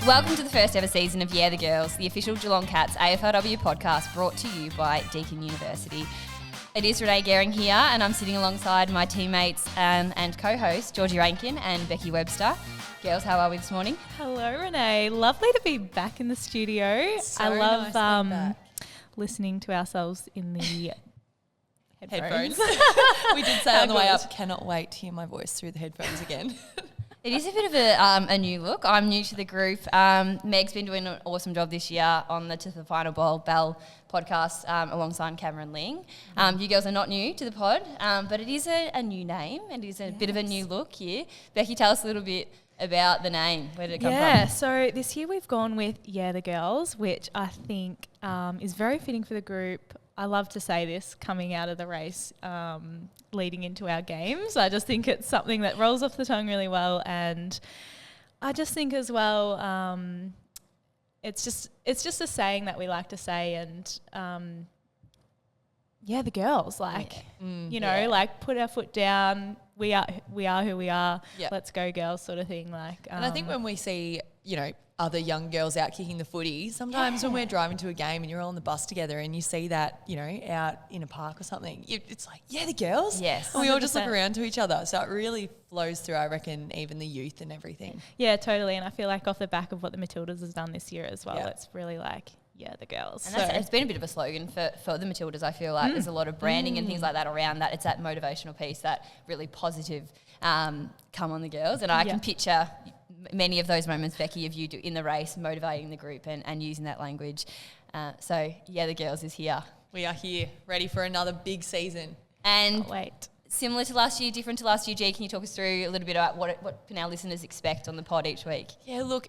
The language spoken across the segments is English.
Welcome to the first ever season of Yeah the Girls, the official Geelong Cats AFLW podcast brought to you by Deakin University. It is Renee Garing here, and I'm sitting alongside my teammates and co-hosts Georgie, Rankin and Becky, Webster. Girls, how are we this morning? Hello, Renee. Lovely to be back in the studio. So I love nice listening to ourselves in the headphones. We did say on the way up, cannot wait to hear my voice through the headphones again. It is a bit of a new look. I'm new to the group. Meg's been doing an awesome job this year on the To the Final Bell podcast alongside Cameron Ling. You girls are not new to the pod, but it is a new name. It is a bit of a new look here. Becky, tell us a little bit about the name. Where did it come from? Yeah, so this year we've gone with Yeah the Girls, which I think is very fitting for the group. I love to say this coming out of the race, leading into our games. I just think it's something that rolls off the tongue really well, and I just think as well, it's just a saying that we like to say, and yeah, the girls, like like put our foot down. We are who we are. Yep. Let's go, girls, sort of thing. Like, and I think when we see other young girls out kicking the footy, sometimes when we're driving to a game and you're all on the bus together and you see that, out in a park or something, it's like, yeah, the girls. Yes. And we all just look around to each other. So it really flows through, I reckon, even the youth and everything. Yeah, totally. And I feel like off the back of what the Matildas has done this year as well, it's really like, yeah, the girls. And it's been a bit of a slogan for the Matildas. I feel like there's a lot of branding and things like that around that. It's that motivational piece, that really positive come on the girls. And I can picture many of those moments, Becky, of you in the race, motivating the group and using that language. So, yeah, the girls is here. We are here, ready for another big season. And wait. Similar to last year, different to last year, G, can you talk us through a little bit about what can our listeners expect on the pod each week? Yeah, look,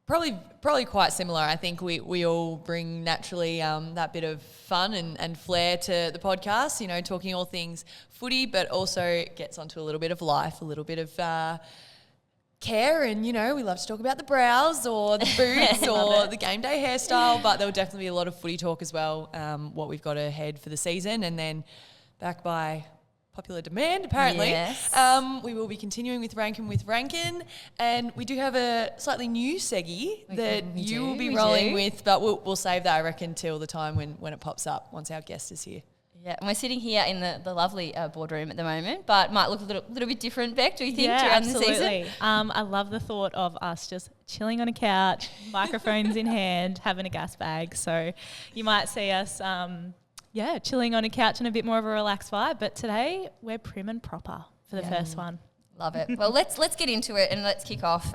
Probably quite similar. I think we all bring naturally that bit of fun and flair to the podcast, talking all things footy, but also gets onto a little bit of life, a little bit of care, and, we love to talk about the brows or the boots or the game day hairstyle, but there'll definitely be a lot of footy talk as well, what we've got ahead for the season, and then back by popular demand, apparently. Yes. We will be continuing with Rankin, and we do have a slightly new seggy that you will be rolling with, but we'll save that, I reckon, till the time when it pops up, once our guest is here. Yeah, and we're sitting here in the lovely boardroom at the moment, but might look a little bit different, Beck, do you think, around the season? I love the thought of us just chilling on a couch, microphones in hand, having a gas bag. So you might see us chilling on a couch and a bit more of a relaxed vibe. But today we're prim and proper for the first one. Love it. Well, let's get into it and let's kick off.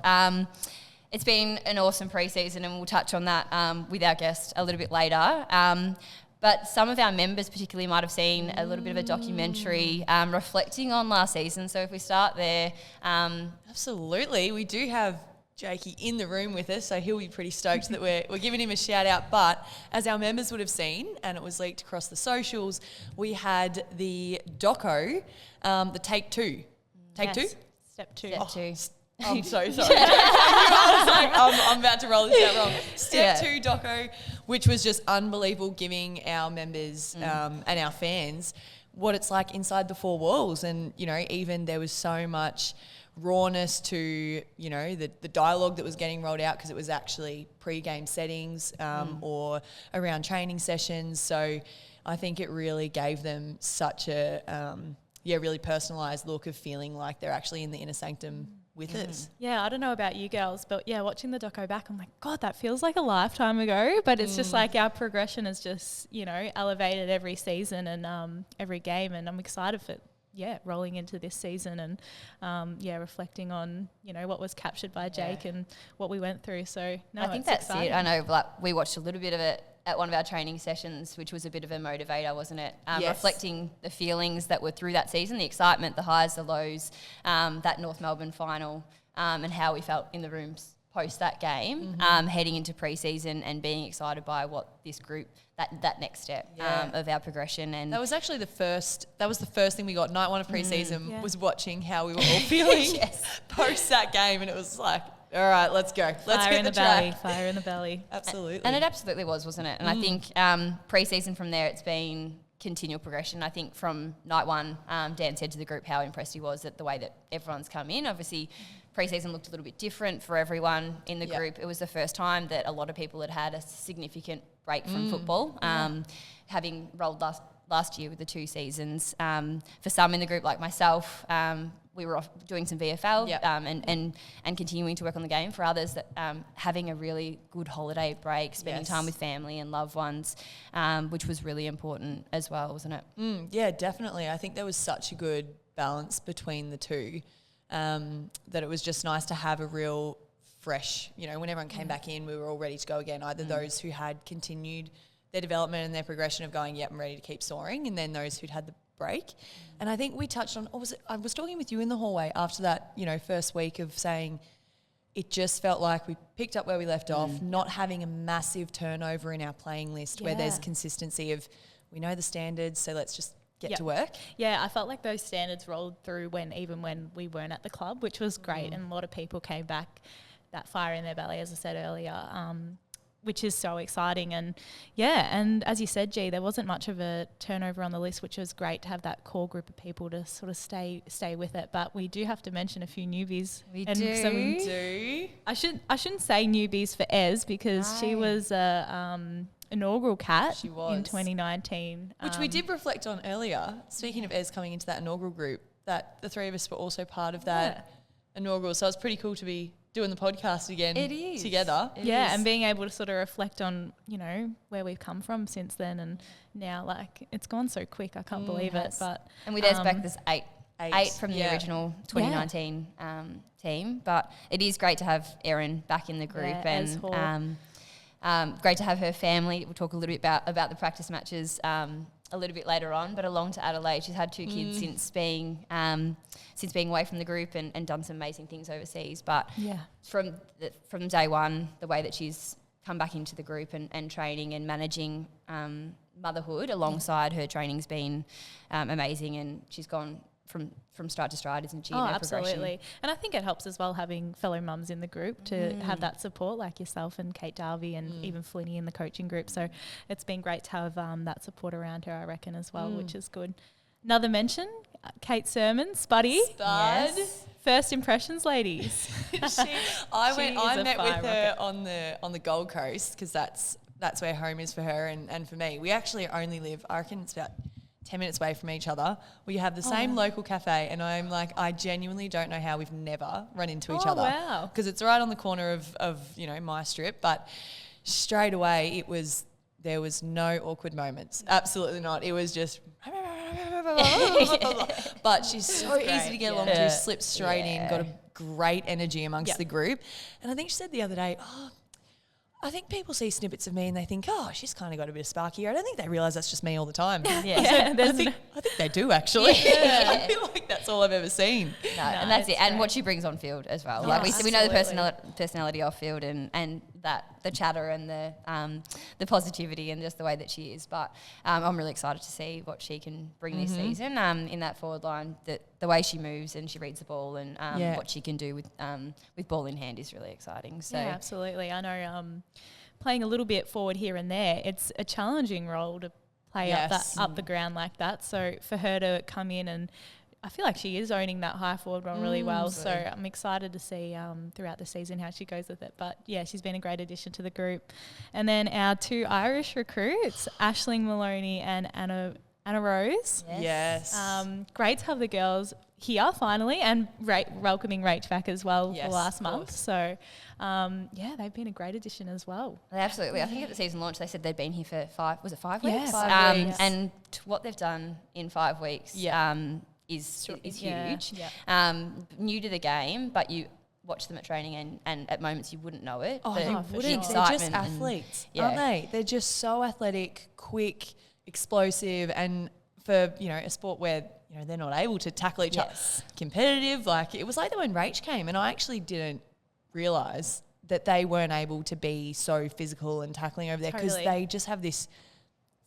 It's been an awesome pre-season, and we'll touch on that with our guest a little bit later. But some of our members particularly might have seen a little bit of a documentary reflecting on last season. So if we start there. Absolutely. We do have Jakey in the room with us, so he'll be pretty stoked that we're giving him a shout out. But as our members would have seen, and it was leaked across the socials, we had the doco, the Take Two. Take Two? Step two. Step two. I'm so sorry. I was like, I'm about to roll this out wrong. Step 2 doco, which was just unbelievable, giving our members and our fans what it's like inside the four walls. And, even there was so much rawness to, the dialogue that was getting rolled out, because it was actually pre-game settings or around training sessions. So I think it really gave them such a, really personalised look of feeling like they're actually in the inner sanctum with us. Yeah, I don't know about you girls, but watching the doco back, I'm like, God, that feels like a lifetime ago. But it's just like our progression is just, elevated every season and every game, and I'm excited for rolling into this season and reflecting on what was captured by Jake and what we went through. So I think that's exciting. It. I know, we watched a little bit of it at one of our training sessions, which was a bit of a motivator, wasn't it? Reflecting the feelings that were through that season, the excitement, the highs, the lows, that North Melbourne final, and how we felt in the rooms post that game, heading into pre-season and being excited by what this group, that next step of our progression. And that was actually the first thing we got night one of pre-season was watching how we were all feeling post that game, and it was like, all right, let's go. Let's hit the track. Fire in the belly. Absolutely. And it absolutely wasn't it? And I think pre-season from there, it's been continual progression. I think from night one, Dan said to the group how impressed he was at the way that everyone's come in. Obviously, pre-season looked a little bit different for everyone in the group. It was the first time that a lot of people had a significant break from football, having rolled last year with the 2 seasons. For some in the group, like myself, we were off doing some VFL and continuing to work on the game. For others, that having a really good holiday break, spending time with family and loved ones, which was really important as well, wasn't it? Yeah, definitely. I think there was such a good balance between the two, that it was just nice to have a real fresh, when everyone came back in, we were all ready to go again. Either those who had continued their development and their progression of going, yep, I'm ready to keep soaring, and then those who'd had the break. And I think we touched on, I was talking with you in the hallway after that, first week of saying it just felt like we picked up where we left off, not having a massive turnover in our playing list where there's consistency of, we know the standards, so let's just get to work. Yeah, I felt like those standards rolled through even when we weren't at the club, which was great. And a lot of people came back that fire in their belly, as I said earlier, which is so exciting. And and as you said, G, there wasn't much of a turnover on the list, which was great to have that core group of people to sort of stay with it. But we do have to mention a few newbies. We do. I shouldn't say newbies for Ez, because she was a inaugural cat in 2019. Which we did reflect on earlier. Speaking of Ez coming into that inaugural group, that the 3 of us were also part of that inaugural. So it's pretty cool to be doing the podcast again together. It is. And being able to sort of reflect on, where we've come from since then, and now, like, it's gone so quick, I can't believe it. And with Ez back, there's eight from the original 2019 team. But it is great to have Erin back in the group, and great to have her family. We'll talk a little bit about the practice matches a little bit later on, but along to Adelaide. She's had 2 kids since being away from the group and done some amazing things overseas. But from day one, the way that she's come back into the group and training and managing motherhood alongside her training's been amazing, and she's gone from stride to stride, isn't she? Absolutely. And I think it helps as well having fellow mums in the group to have that support, like yourself and Kate Darby and even Flinny in the coaching group. So it's been great to have that support around her, I reckon, as well, which is good. Another mention, Kate Sermon, Spuddy. Yes. First impressions, ladies. I met with her on the Gold Coast, because that's where home is for her and for me. We actually only live, I reckon it's about 10 minutes away from each other. We have the same local cafe, and I'm like, I genuinely don't know how we've never run into each other. Wow. Because it's right on the corner of my strip, but straight away there was no awkward moments. Absolutely not. It was just but she's so easy to get along to, slips straight in, got a great energy amongst the group. And I think she said the other day, I think people see snippets of me and they think, she's kind of got a bit of spark here. I don't think they realise that's just me all the time. I think they do, actually. I feel like that's all I've ever seen. No, and that's it. And what she brings on field as well. Like we know the personality off field and that the chatter and the positivity and just the way that she is. But I'm really excited to see what she can bring this season in that forward line. The way she moves and she reads the ball and what she can do with ball in hand is really exciting. So yeah, absolutely. I know playing a little bit forward here and there, it's a challenging role to play up the ground like that. So for her to come in, and I feel like she is owning that high forward role really well. So I'm excited to see throughout the season how she goes with it. But yeah, she's been a great addition to the group. And then our 2 Irish recruits, Aisling Maloney and Anna Rose. Yes. Great to have the girls here finally, and welcoming Rach back as well for last month. So they've been a great addition as well. Absolutely. I think at the season launch they said they'd been here for 5 weeks? Yes. 5 weeks. And what they've done in 5 weeks is huge. Yeah. New to the game, but you watch them at training and at moments you wouldn't know it. They wouldn't. They're just athletes, aren't they? They're just so athletic, quick, explosive, and for a sport where they're not able to tackle each other, competitive. Like, it was like that when Rach came, and I actually didn't realise that they weren't able to be so physical and tackling over there, because they just have this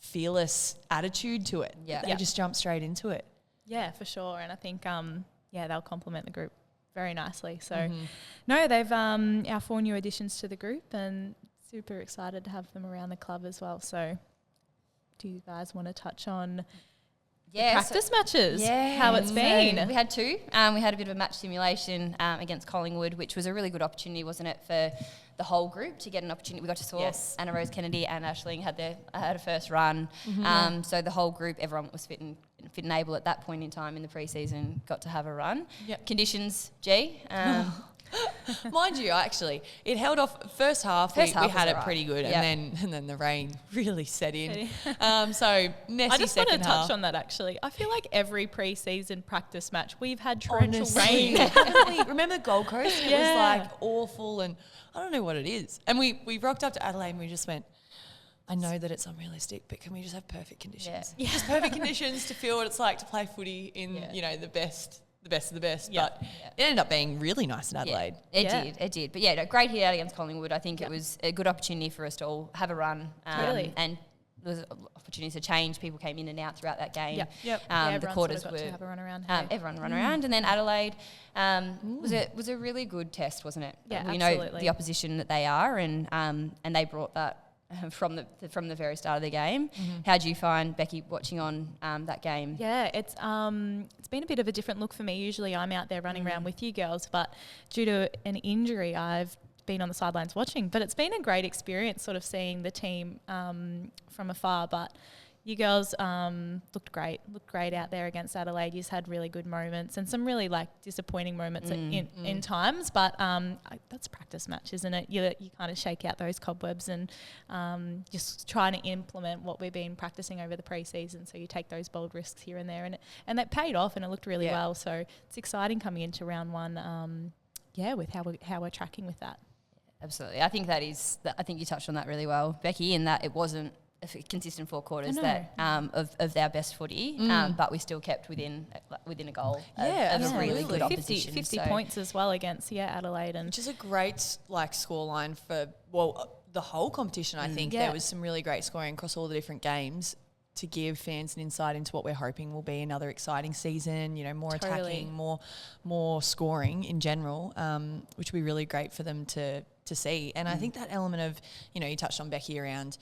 fearless attitude to it. Yeah, they just jump straight into it. Yeah, for sure. And I think they'll complement the group very nicely. So they've our 4 new additions to the group, and super excited to have them around the club as well. So do you guys want to touch on the Yeah, practice matches? How it's been? So we had two. We had a bit of a match simulation against Collingwood, which was a really good opportunity, wasn't it, for the whole group to get an opportunity. We got to saw Anna Rose Kennedy and Aisling had a first run. So the whole group, everyone was fit and able at that point in time in the pre-season, got to have a run. Conditions, G. Mind you, actually, it held off. First half we had it pretty good, and then the rain really set in. So messy. I just want to second half. touch on that. Actually, I feel like every pre-season practice match we've had torrential rain. Haven't we? Remember Gold Coast? It was like awful, and I don't know what it is. And we rocked up to Adelaide, and we just went, I know that it's unrealistic, but can we just have perfect conditions? Just perfect conditions to feel what it's like to play footy in the best of the best. But it ended up being really nice in Adelaide. It did. But no, great hit out against Collingwood. I think it was a good opportunity for us to all have a run. And there was opportunities to change. People came in and out throughout that game. The quarters got were to have a run around. Everyone run around, and then Adelaide was a really good test, wasn't it? Yeah, we absolutely. know the opposition that they are, and they brought that from the very start of the game. How do you find, Becky, watching on that game? Yeah, it's been a bit of a different look for me. Usually I'm out there running around with you girls, but due to an injury, I've been on the sidelines watching. But it's been a great experience sort of seeing the team from afar. But you girls looked great out there against Adelaide. You just had really good moments and some really disappointing moments in times. But that's a practice match, isn't it? You kind of shake out those cobwebs and just trying to implement what we've been practicing over the pre-season. So you take those bold risks here and there, and that paid off, and it looked really well. So it's exciting coming into round one. With how we're tracking with that. Absolutely, I think I think you touched on that really well, Becky, in that it wasn't a consistent 4 quarters that of our best footy, but we still kept within a goal of a really good opposition. 50 points as well against Adelaide, and which is a great scoreline for the whole competition. I think there was some really great scoring across all the different games to give fans an insight into what we're hoping will be another exciting season. More attacking, more scoring in general, which will be really great for them to see. And I think that element of you touched on, Becky, around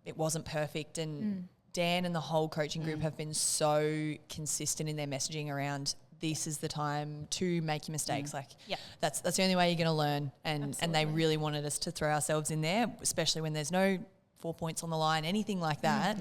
it wasn't perfect, and Dan and the whole coaching group have been so consistent in their messaging around this is the time to make your mistakes. That's the only way you're going to learn, and they really wanted us to throw ourselves in there, especially when there's no 4 points on the line, anything like that.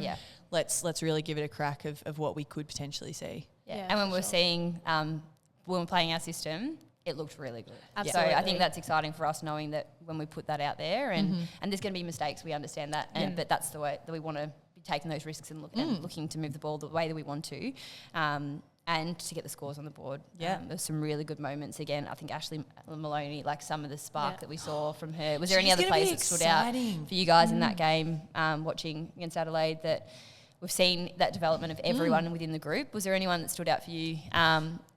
Let's really give it a crack of what we could potentially see. And when we're seeing when we're playing our system, it looked really good. Absolutely. So I think that's exciting for us, knowing that when we put that out there, and there's going to be mistakes, we understand that, but that's the way that we want to be taking those risks and looking to move the ball the way that we want to, and to get the scores on the board. There's some really good moments. Again, I think Ashley Maloney, some of the spark that we saw from her. Was there any other plays that stood out for you guys in that game, watching against Adelaide, that we've seen that development of everyone within the group? Was there anyone that stood out for you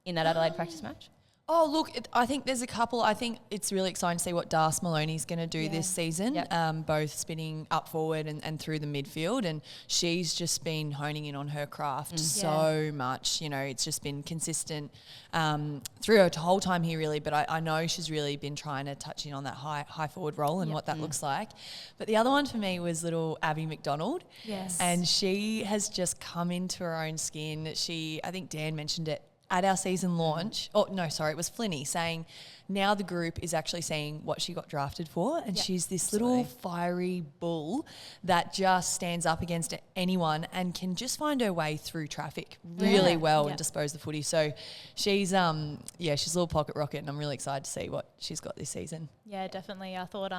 in that Adelaide practice match? Oh, look, I think there's a couple. I think it's really exciting to see what Das Maloney's going to do this season, both spinning up forward and through the midfield. And she's just been honing in on her craft so much. It's just been consistent through her whole time here, really. But I know she's really been trying to touch in on that high forward role and what that looks like. But the other one for me was little Abby McDonald. Yes. And she has just come into her own skin. I think Dan mentioned it at our season launch, it was Flinny saying now the group is actually seeing what she got drafted for, and she's this little fiery bull that just stands up against anyone and can just find her way through traffic really well and dispose the footy. So she's a little pocket rocket, and I'm really excited to see what she's got this season. Yeah, definitely. I thought,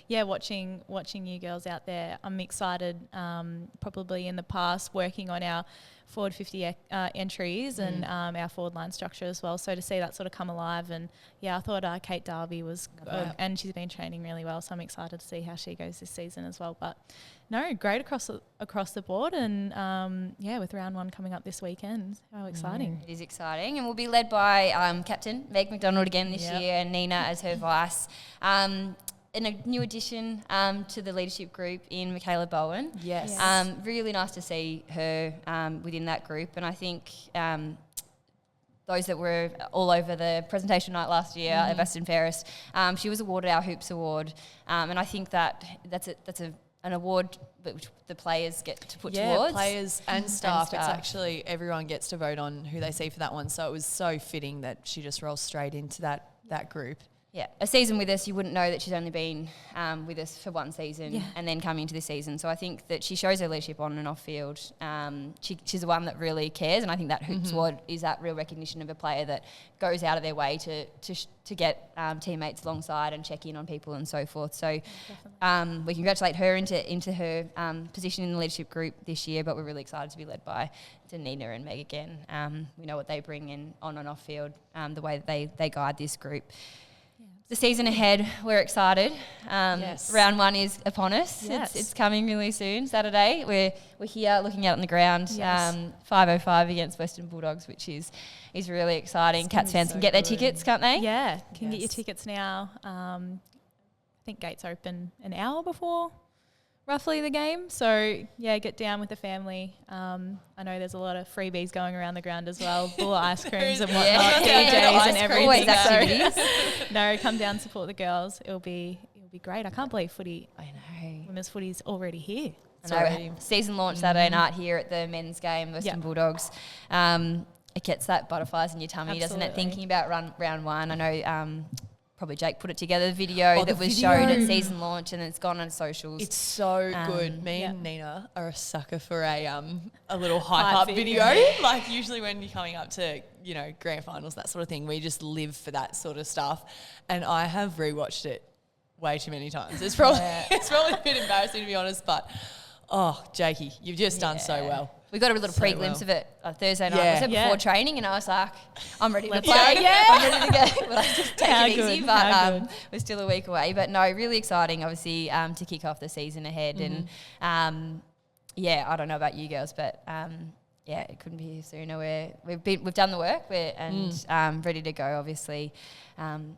watching you girls out there, I'm excited. Probably in the past, working on our forward 50 entries and our forward line structure as well. So to see that sort of come alive, and I thought Kate Darby was, and she's been training really well. So I'm excited to see how she goes this season as well. But no, great across the board, and with round one coming up this weekend, how exciting! It is exciting, and we'll be led by Captain Meg McDonald again this year, and Nina as her vice. And a new addition to the leadership group in Michaela Bowen. Yes. Really nice to see her within that group. And I think those that were all over the presentation night last year at Western Ferris, she was awarded our Hoops Award. And I think that's a an award which the players get to put Yeah, towards. players and staff. It's actually everyone gets to vote on who they see for that one. So it was so fitting that she just rolls straight into that group. Yeah, a season with us, you wouldn't know that she's only been with us for one season and then coming into this season. So I think that she shows her leadership on and off field. She's the one that really cares, and I think that Hoops Award is that real recognition of a player that goes out of their way to get teammates alongside and check in on people and so forth. So we congratulate her into her position in the leadership group this year, but we're really excited to be led by Danina and Meg again. We know what they bring in on and off field, the way that they guide this group. The season ahead, we're excited. Round 1 is upon us. Yes. It's coming really soon, Saturday. We're here looking out on the ground, 5:05 against Western Bulldogs, which is really exciting. Cats fans can get their tickets, can't they? Yeah, can get your tickets now. I think gates open an hour before roughly the game. So, yeah, get down with the family. I know there's a lot of freebies going around the ground as well. Bull ice creams and whatnot, DJs and everything. So, no, come down, support the girls. It'll be great. I can't believe footy. I know. Women's footy's already here. I know. Season launch Saturday night here at the men's game, Western Bulldogs. It gets that butterflies in your tummy, doesn't it? Thinking about round 1. I know probably Jake put it together, the video that was shown at season launch, and it's gone on socials. It's so good. Me and Nina are a sucker for a little hype up video. Like usually when you're coming up to, grand finals, that sort of thing, we just live for that sort of stuff. And I have rewatched it way too many times. It's probably a bit embarrassing to be honest, but Jakey, you've just done so well. We got a little pre-glimpse of it Thursday night. Was it before training? And I was like, I'm ready to play. I'm ready to go. But I just take it easy. But we're still a week away. But no, really exciting, obviously, to kick off the season ahead. And I don't know about you girls, but it couldn't be here sooner. We've done the work. We're ready to go. Obviously,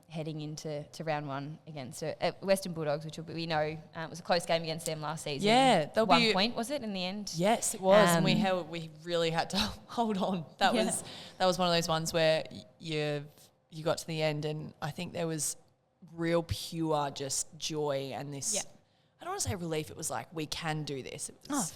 heading into round 1 against Western Bulldogs, which we know it was a close game against them last season. Yeah, they'll 1 point, was it in the end? Yes, it was, and we really had to hold on. That was one of those ones where you got to the end, and I think there was real pure just joy and this. I don't want to say relief. It was like, we can do this. It was,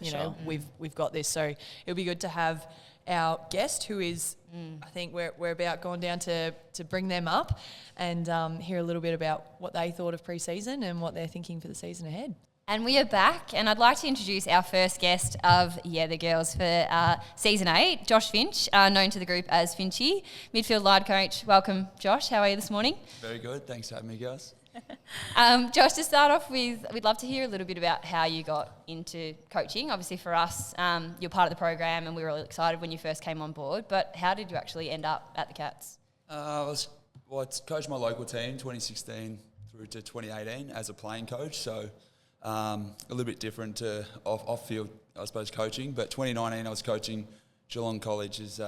we've got this. So it'll be good to have our guest, who is, I think we're about gone down to bring them up and hear a little bit about what they thought of pre-season and what they're thinking for the season ahead. And we are back, and I'd like to introduce our first guest of the girls for season 8, Josh Finch, known to the group as Finchy, midfield line coach. Welcome, Josh. How are you this morning? Very good. Thanks for having me, guys. Josh, to start off with, we'd love to hear a little bit about how you got into coaching. Obviously for us, you're part of the program and we were really excited when you first came on board, but how did you actually end up at the Cats? I coached my local team 2016 through to 2018 as a playing coach, so a little bit different to off-field, I suppose, coaching. But 2019 I was coaching Geelong College's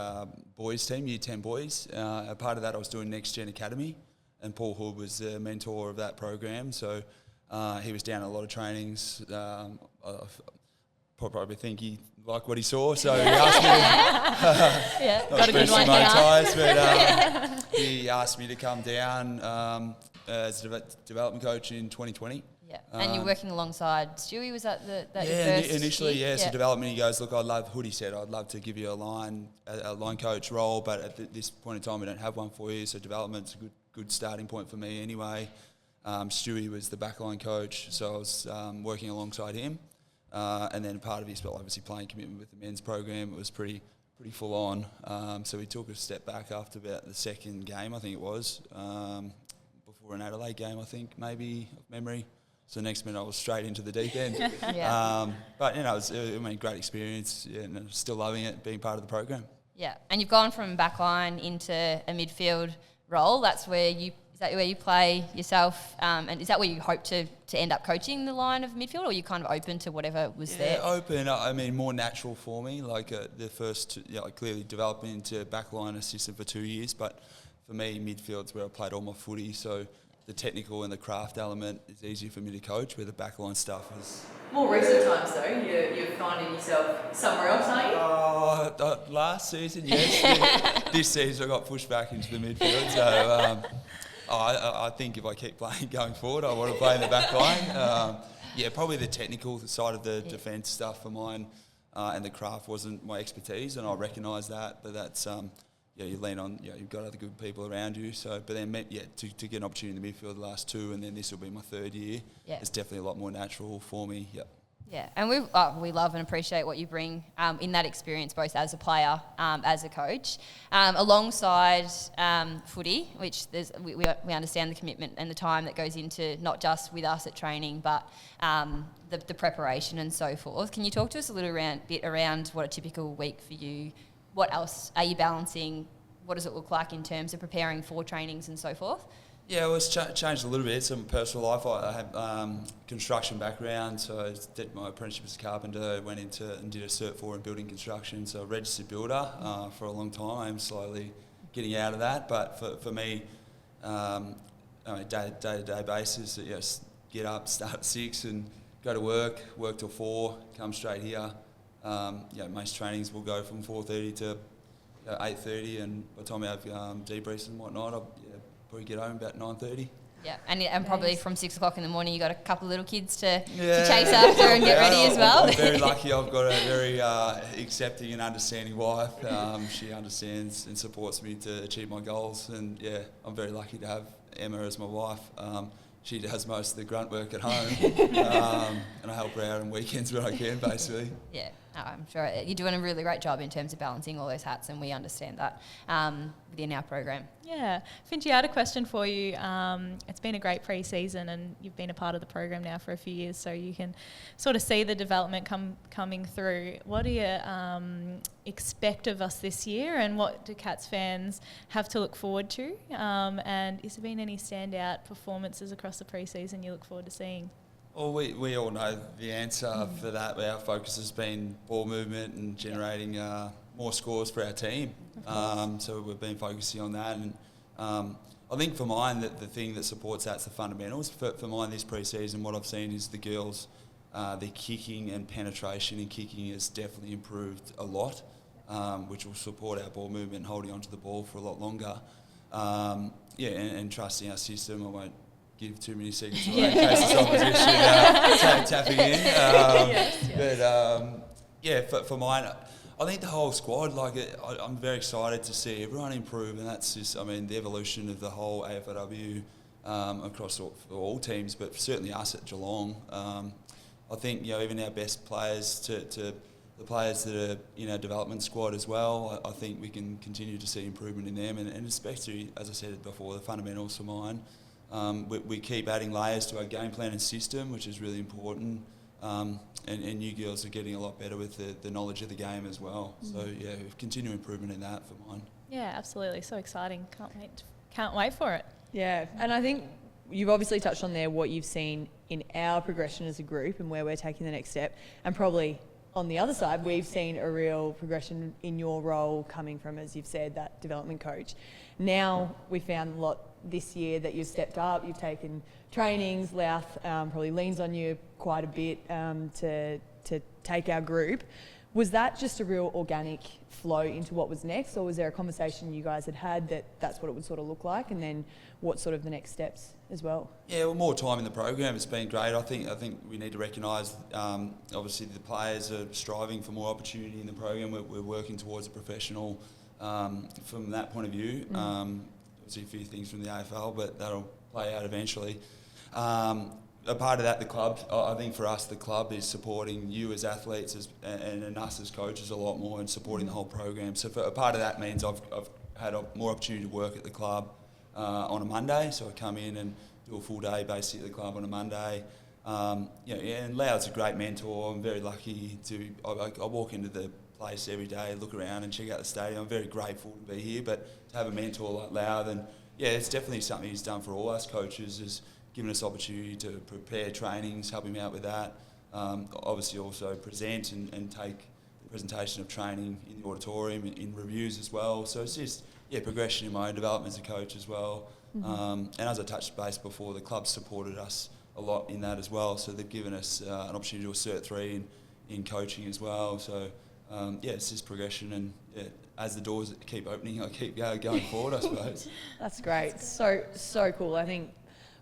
boys team, Year 10 boys. A part of that I was doing Next Gen Academy, and Paul Hood was the mentor of that program, so he was down at a lot of trainings. Probably think he liked what he saw, so he asked me to got a good one. But he asked me to come down as a development coach in 2020. Yeah, and you're working alongside Stewie, was that your first initially, so development, he goes, look, Hoodie said, I'd love to give you a line coach role, but at this point in time we don't have one for you, so development's a good starting point for me anyway. Stewie was the backline coach, so I was working alongside him. And then part of his, obviously playing commitment with the men's program, it was pretty full on. So we took a step back after about the second game, I think it was, before an Adelaide game, I think, maybe, of memory. So next minute I was straight into the deep end. But, it was a great experience, and I'm still loving it, being part of the program. Yeah, and you've gone from backline into a midfield role. Is that where you play yourself? And is that where you hope to end up coaching the line of midfield, or are you kind of open to whatever was there? Yeah, open. I mean, more natural for me. Like the first, clearly developing into backline assistant for 2 years, but for me, midfield's where I played all my footy, so the technical and the craft element is easier for me to coach, where the backline stuff is... More recent times though, you're finding yourself somewhere else, aren't you? Last season, yes. This season I got pushed back into the midfield, so I think if I keep playing going forward, I want to play in the back line. Yeah, probably the technical side of the defence stuff for mine, and the craft wasn't my expertise, and I recognise that. But that's you lean on, you've got other good people around you. So, but then to get an opportunity in the midfield the last 2, and then this will be my 3rd year. Yeah, it's definitely a lot more natural for me. Yep. Yeah, and we love and appreciate what you bring in that experience, both as a player, as a coach, alongside footy, which we understand the commitment and the time that goes into not just with us at training, but the preparation and so forth. Can you talk to us a little bit around what a typical week for you? What else are you balancing? What does it look like in terms of preparing for trainings and so forth? Yeah, well, it's changed a little bit. Some personal life. I have construction background, so I did my apprenticeship as a carpenter, went into and did a Cert 4 in building construction, so a registered builder for a long time. I'm slowly getting out of that, but for me, on a day-to-day basis, get up, start at 6 and go to work till 4, come straight here. Most trainings will go from 4:30 to 8:30, and by the time we have debriefs and whatnot, I'll probably get home about 9:30. Yeah, and probably from 6 o'clock in the morning, you got a couple of little kids to chase after and get ready as well. I'm very lucky. I've got a very accepting and understanding wife. She understands and supports me to achieve my goals, and I'm very lucky to have Emma as my wife. She does most of the grunt work at home, and I help her out on weekends when I can, basically. Yeah, I'm sure you're doing a really great job in terms of balancing all those hats, and we understand that within our program. Yeah. Finchie, I had a question for you. It's been a great pre-season, and you've been a part of the program now for a few years, so you can sort of see the development coming through. What do you expect of us this year, and what do Cats fans have to look forward to? And has there been any standout performances across the pre-season you look forward to seeing? Well, we all know the answer for that. Our focus has been ball movement and generating more scores for our team. So we've been focusing on that. And I think for mine, the thing that supports that's the fundamentals. For mine this pre-season, what I've seen is the girls, their kicking and penetration in kicking has definitely improved a lot, which will support our ball movement and holding onto the ball for a lot longer. And trusting our system. I won't give too many seconds away in case it's opposition tapping in. But for mine, I think the whole squad, I'm very excited to see everyone improve, and that's just, the evolution of the whole AFLW across all teams, but certainly us at Geelong. I think, even our best players to the players that are in our development squad as well, I think we can continue to see improvement in them, and especially, as I said before, the fundamentals for mine. We keep adding layers to our game plan and system, which is really important. And new girls are getting a lot better with the knowledge of the game as well. So, continued improvement in that for mine. Yeah, absolutely. So exciting. Can't wait for it. Yeah, and I think you've obviously touched on there what you've seen in our progression as a group and where we're taking the next step. And probably on the other side, we've seen a real progression in your role coming from, as you've said, that development coach. Now we found a lot this year that you've stepped up, you've taken trainings, Louth probably leans on you quite a bit to take our group. Was that just a real organic flow into what was next, or was there a conversation you guys had that that's what it would sort of look like, and then what's sort of the next steps as well? Yeah, well, more time in the program, it's been great. I think we need to recognise, obviously the players are striving for more opportunity in the program. We're working towards a professional from that point of view. Obviously a few things from the AFL, but that'll play out eventually. A part of that, the club, I think for us, the club is supporting you as athletes and us as coaches a lot more, and supporting the whole program. So a part of that means I've had more opportunity to work at the club on a Monday. So I come in and do a full day basically at the club on a Monday. And Lou's a great mentor. I'm very lucky I walk into the place every day, look around and check out the stadium. I'm very grateful to be here, but to have a mentor like Lau, then it's definitely something he's done for all us coaches, is giving us opportunity to prepare trainings, help him out with that. Obviously also present and take the presentation of training in the auditorium, in reviews as well. So it's just, progression in my own development as a coach as well. And as I touched base before, the club supported us a lot in that as well. So they've given us an opportunity to do a Cert 3 in coaching as well. So it's just progression, and as the doors keep opening, I keep going forward, I suppose. That's great. So cool. I think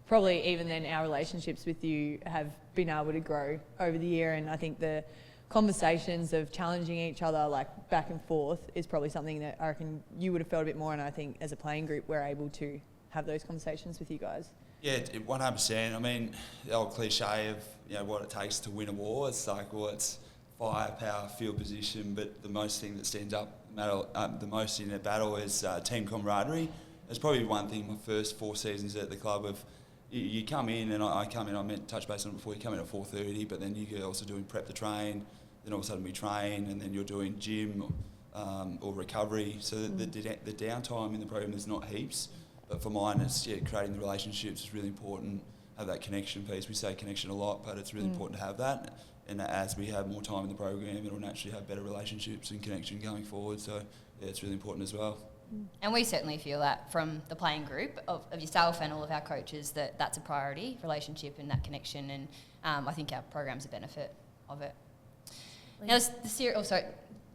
probably even then our relationships with you have been able to grow over the year, and I think the conversations of challenging each other like back and forth is probably something that I reckon you would have felt a bit more, and I think as a playing group we're able to have those conversations with you guys. Yeah, 100%. I mean, the old cliche of what it takes to win a war. It's like, well, it's firepower, field position, but the most thing that stands up the most in a battle is team camaraderie. It's probably one thing my first 4 seasons at the club of you come in, and I come in, I meant to touch base on it before, you come in at 4:30, but then you're also doing prep to train, then all of a sudden we train, and then you're doing gym or recovery. So the downtime in the program is not heaps, but for mine it's creating the relationships is really important. Have that connection piece. We say connection a lot, but it's really important to have that. And as we have more time in the program, it'll naturally have better relationships and connection going forward. So yeah, it's really important as well. And we certainly feel that from the playing group of yourself and all of our coaches, that's a priority, relationship and that connection. And I think our program's a benefit of it. Now, the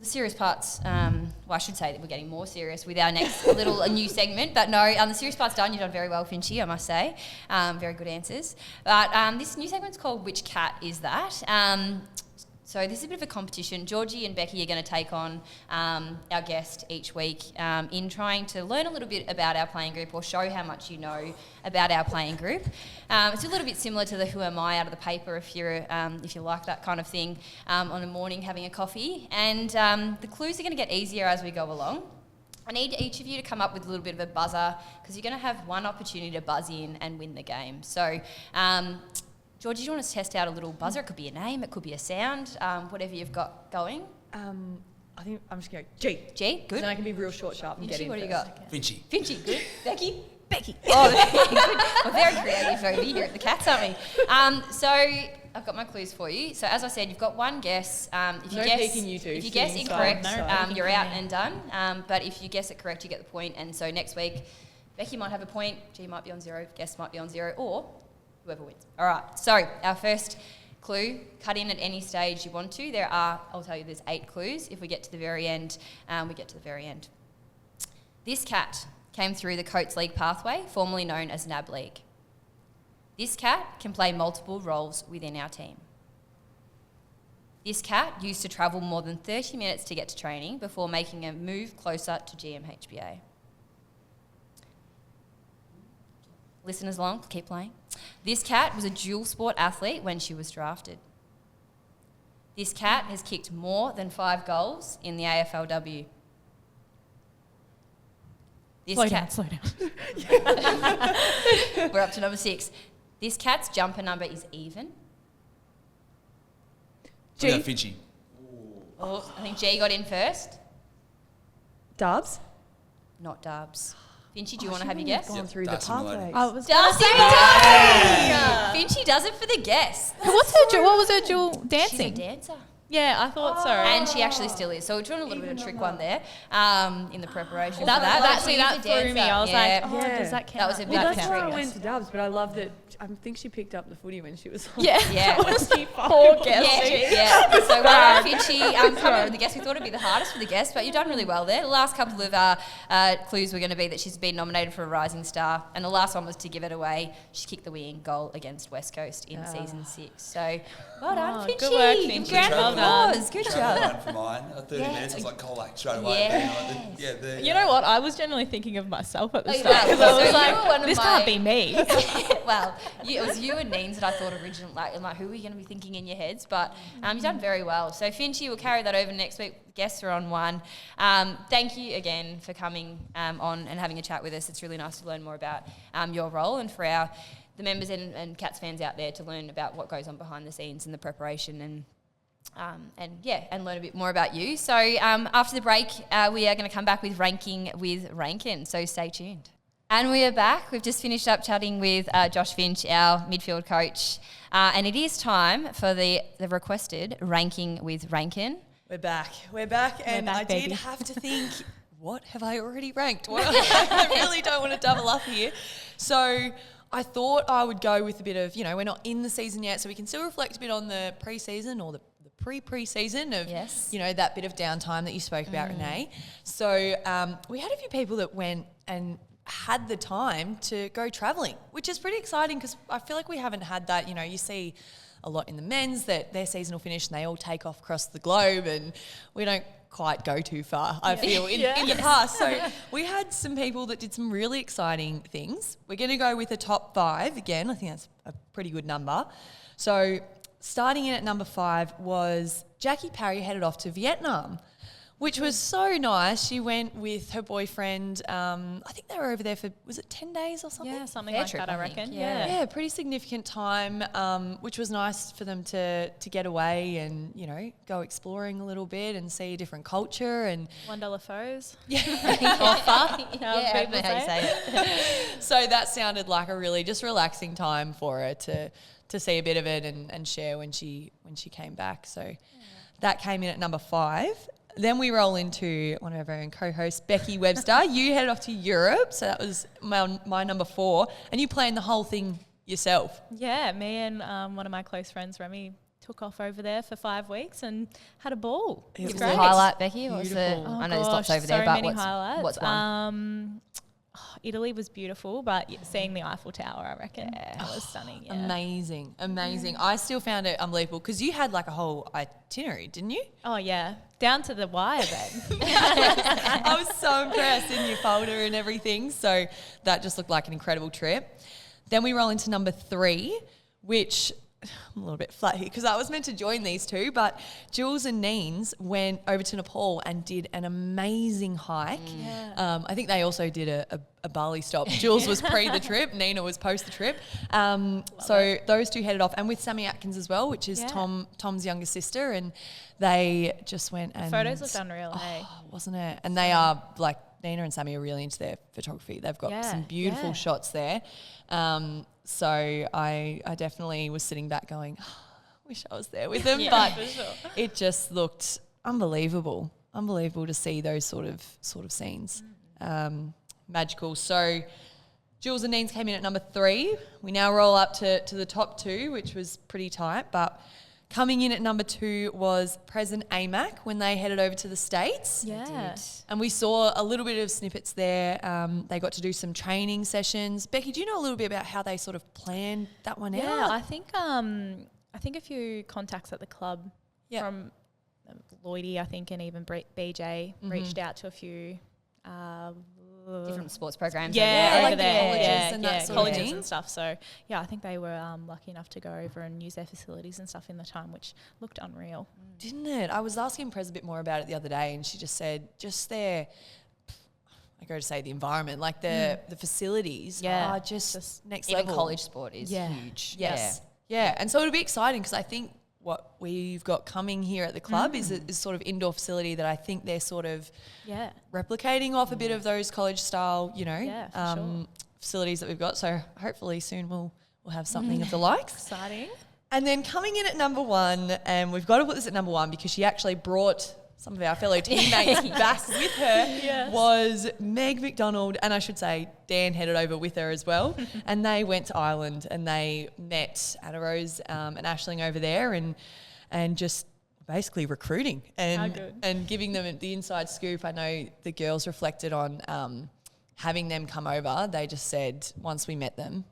serious parts, I should say that we're getting more serious with our next a new segment. But no, the serious part's done. You've done very well, Finchy, I must say. Very good answers. But this new segment's called Which Cat Is That? So this is a bit of a competition. Georgie and Becky are going to take on our guest each week in trying to learn a little bit about our playing group or show how much you know about our playing group. It's a little bit similar to the Who Am I out of the paper if you like that kind of thing on a morning having a coffee. And the clues are going to get easier as we go along. I need each of you to come up with a little bit of a buzzer because you're going to have one opportunity to buzz in and win the game. So Georgie, do you want to test out a little buzzer? It could be a name, it could be a sound, whatever you've got going. I think I'm just going to go G. G, good. Then I can be real short, sharp and get in. What do you got? Finchy. Finchy, good. Becky? Becky. Oh, good. We're very creative over here at the Cats, aren't we? So I've got my clues for you. So as I said, you've got one guess. If you guess incorrect, you're out and done. But if you guess it correct, you get the point. And so next week, Becky might have a point, G might be on 0, guess might be on 0, or whoever wins. All right, so our first clue, cut in at any stage you want to. I'll tell you, there's 8 clues. If we get to the very end, we get to the very end. This cat came through the Coates League pathway, formerly known as NAB League. This cat can play multiple roles within our team. This cat used to travel more than 30 minutes to get to training before making a move closer to GMHBA. Listeners along, keep playing. This cat was a dual sport athlete when she was drafted. This cat has kicked more than 5 goals in the AFLW. Slow down. We're up to number 6. This cat's jumper number is even. G. Finchy. Oh, I think G got in first. Dubs? Not Dubs. Finchy, do you want to have your guess? Gone through the pathway. Darcy! Finchy does it for the guest. What was her dual dancing? She's a dancer. Yeah, I thought so. And she actually still is. So we're doing a little bit of a trick one there in the preparation for that. That threw me. I was like, does that count? That was a bit That's why I went to Dubs, but I love that. I think she picked up the footy when she was on. Yeah. Poor guest. Yeah. So well, Finchy, coming with the guest, we thought it'd be the hardest for the guest, but you've done really well there. The last couple of clues were going to be that she's been nominated for a Rising Star, and the last one was to give it away. She kicked the winning goal against West Coast in season 6. So well done, Finchy. Good work, Finchy. Round of applause. Good job. One for mine. 30 minutes, I was like Colac straight away. You know what? I was generally thinking of myself at the Oh, start. yeah. Because So I was you like, were one of this my- can't be me. Well, it was you and Neens that I thought originally, like who are you going to be thinking in your heads? But you've done very well. So Finchy, we'll carry that over next week. Guests are on 1. Thank you again for coming on and having a chat with us. It's really nice to learn more about your role, and for the members and Cats fans out there to learn about what goes on behind the scenes in the preparation and learn a bit more about you. So after the break, we are going to come back with Ranking with Rankin. So stay tuned. And we are back. We've just finished up chatting with Josh Finch, our midfield coach. And it is time for the requested Ranking with Rankin. We're back, and I did have to think, what have I already ranked? I really don't want to double up here. So I thought I would go with a bit of, we're not in the season yet, so we can still reflect a bit on the pre-season or the pre-season of, that bit of downtime that you spoke about, Renee. So we had a few people that went and had the time to go travelling, which is pretty exciting because I feel like we haven't had that. You know, you see a lot in the men's that their season will finish and they all take off across the globe, and we don't quite go too far, I feel, in the past. So we had some people that did some really exciting things. We're going to go with a top 5 again. I think that's a pretty good number. So starting in at number 5 was Jackie Parry headed off to Vietnam, which was so nice. She went with her boyfriend. I think they were over there for, was it 10 days or something? Yeah, something Fair like trip, that, I I think. reckon. Yeah. Pretty significant time, which was nice for them to get away and, you know, go exploring a little bit and see a different culture. And $1 foes. Yeah, I don't know how you say say it. so that sounded like a really just relaxing time for her to see a bit of it and share when she came back. So that came in at number 5. Then we roll into one of our very own co-hosts, Becky Webster. You headed off to Europe, so that was my number 4, and you planned the whole thing yourself. Yeah, me and one of my close friends, Remy, took off over there for 5 weeks and had a ball. It was The great. highlight, Becky? Or was it, Beautiful. I know there's lots over there, so but many what's highlights. what's one? Italy was beautiful, but seeing the Eiffel Tower, I reckon, that was stunning. Yeah. Amazing. I still found it unbelievable because you had like a whole itinerary, didn't you? Oh yeah, down to the wire then. I was so impressed in your folder and everything. So that just looked like an incredible trip. Then we roll into number 3, which I'm a little bit flat here because I was meant to join these two, but Jules and Neen's went over to Nepal and did an amazing hike. Yeah. I think they also did a Bali stop. Jules was pre the trip, Nina was post the trip. So those two headed off, and with Sammy Atkins as well, which is Tom's younger sister, and they just went and... The photos looked unreal, hey? Wasn't it? And they are like... Nina and Sammy are really into their photography. They've got some beautiful shots there. So I definitely was sitting back going, wish I was there with them. But it just looked unbelievable to see those sort of scenes. Magical. So Jules and Neen's came in at number 3. We now roll up to the top 2, which was pretty tight. But coming in at number 2 was Prez and AMAC when they headed over to the States. Yeah. And we saw a little bit of snippets there. They got to do some training sessions. Becky, do you know a little bit about how they sort of planned that one out? Yeah, I think a few contacts at the club from Lloydie, I think, and even BJ reached out to a few Different sports programs. over there. colleges and that sort of colleges thing. and stuff. So yeah, I think they were lucky enough to go over and use their facilities and stuff in the time, which looked unreal. Didn't it? I was asking Prez a bit more about it the other day, and she just said just their, I go to say the environment, like the facilities are just next Even level. college sport is huge. Yes. Yeah. And so it'll be exciting because I think what we've got coming here at the club is sort of indoor facility that I think they're sort of replicating off a bit of those college style, facilities that we've got. So hopefully soon we'll have something of the likes. Exciting. And then coming in at number 1, and we've got to put this at number 1 because she actually brought some of our fellow teammates back with her, was Meg McDonald, and I should say Dan headed over with her as well. And they went to Ireland and they met Anna Rose and Aisling over there and just basically recruiting and giving them the inside scoop. I know the girls reflected on having them come over. They just said once we met them,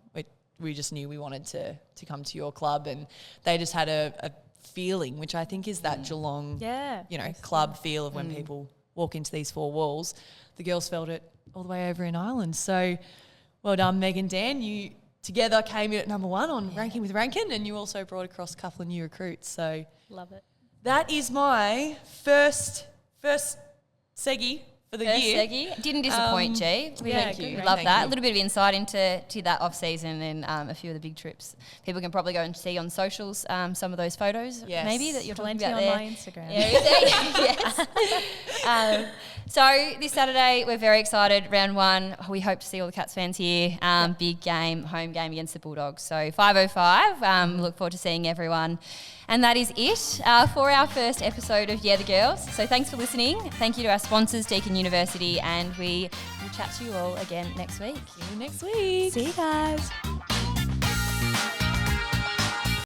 we just knew we wanted to come to your club, and they just had a feeling, which I think is that Geelong, club feel of when people walk into these 4 walls. The girls felt it all the way over in Ireland. So well done, Meg and Dan. You together came in at number 1 on Ranking with Rankin, and you also brought across a couple of new recruits. So love it. that is my first seggy for the year. Seggy. Didn't disappoint, G. Thank you. Love Thank that. you. A little bit of insight into that off season and a few of the big trips. People can probably go and see on socials some of those photos, maybe that you're talking Plenty about on there. my Instagram. Yes. So this Saturday we're very excited. Round 1. We hope to see all the Cats fans here. Big game, home game against the Bulldogs. So 5:05. Look forward to seeing everyone. And that is it for our first episode of Yeah the Girls. So thanks for listening. Thank you to our sponsors, Deakin University, and we will chat to you all again next week. See you next week. See you guys.